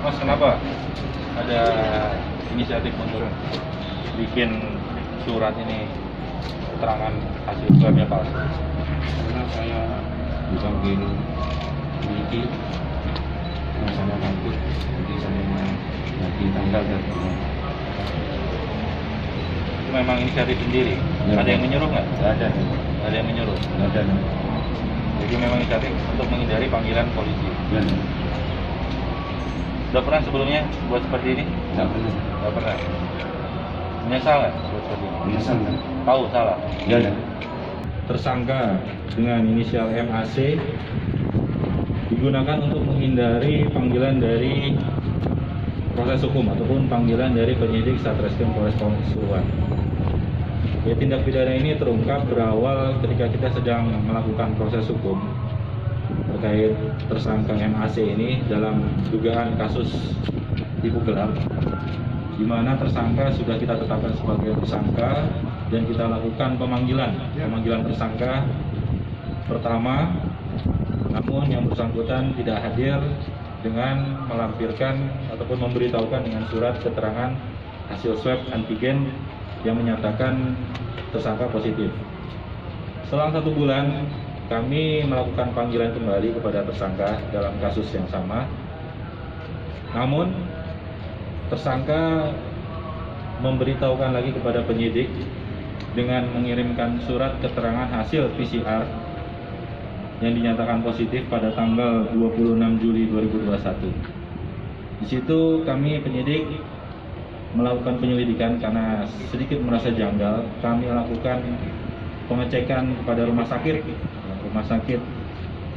Mas, kenapa ada inisiatif untuk bikin surat ini keterangan hasil swabnya palsu? Karena saya dipanggil penyidik, saya takut, jadi saya lagi tanggal dan Itu memang inisiatif sendiri? Ya. Ada yang menyuruh nggak? nggak ada, Ada yang menyuruh? nggak ada. Jadi memang inisiatif untuk menghindari panggilan polisi. Ya, Udah pernah sebelumnya buat seperti ini? nggak pernah. Nggak pernah. Menyesal nggak buat seperti ini? Menyesal kan? Tahu salah? Ya, ada. Tersangka dengan inisial MAC digunakan untuk menghindari panggilan dari proses hukum ataupun panggilan dari penyidik Satreskrim Polres Pasuruan. Ya, tindak pidana ini terungkap berawal ketika kita sedang melakukan proses hukum terkait tersangka MAC ini dalam dugaan kasus tipu gelap, di mana tersangka sudah kita tetapkan sebagai tersangka dan kita lakukan pemanggilan tersangka pertama, namun yang bersangkutan tidak hadir dengan melampirkan ataupun memberitahukan dengan surat keterangan hasil swab antigen yang menyatakan tersangka positif. Selang 1 bulan kami melakukan panggilan kembali kepada tersangka dalam kasus yang sama, namun tersangka memberitahukan lagi kepada penyidik dengan mengirimkan surat keterangan hasil PCR yang dinyatakan positif pada tanggal 26 Juli 2021. Di situ kami penyidik melakukan penyelidikan karena sedikit merasa janggal. Kami lakukan pengecekan kepada rumah sakit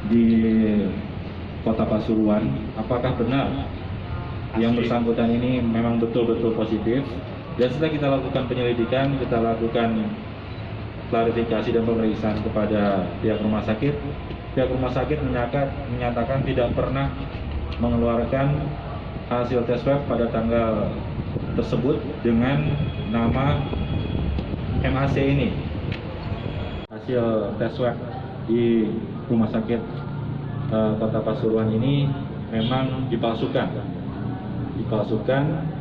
di Kota Pasuruan, apakah benar yang bersangkutan ini memang betul-betul positif. Dan setelah kita lakukan penyelidikan, kita lakukan klarifikasi dan pemeriksaan kepada pihak rumah sakit menyatakan tidak pernah mengeluarkan hasil tes swab pada tanggal tersebut dengan nama MAC ini. Hasil tes swab di rumah sakit Kota Pasuruan ini memang dipalsukan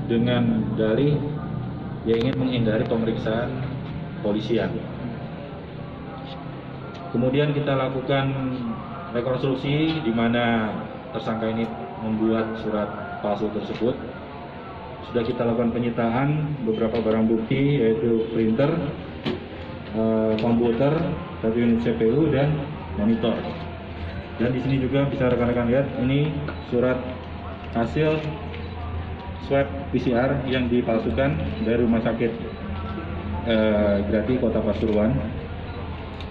dengan dalih yang ingin menghindari pemeriksaan polisian. Kemudian kita lakukan rekonstruksi di mana tersangka ini membuat surat palsu tersebut. Sudah kita lakukan penyitaan beberapa barang bukti, yaitu printer, komputer, 1 unit CPU dan monitor. Dan di sini juga bisa rekan-rekan lihat, ini surat hasil swab PCR yang dipalsukan dari rumah sakit Grati Kota Pasuruan.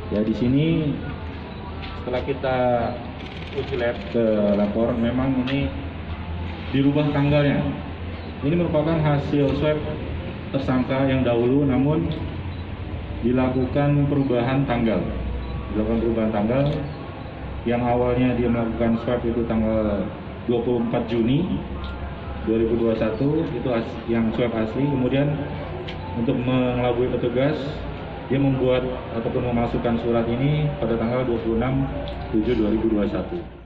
Ya, di sini setelah kita uji lab ke lapor, memang ini dirubah tanggalnya. Ini merupakan hasil swab tersangka yang dahulu, namun dilakukan perubahan tanggal. Yang awalnya dia melakukan swab itu tanggal 24 Juni 2021, itu yang swab asli. Kemudian untuk mengelabui petugas, dia membuat ataupun memasukkan surat ini pada tanggal 26/7/2021.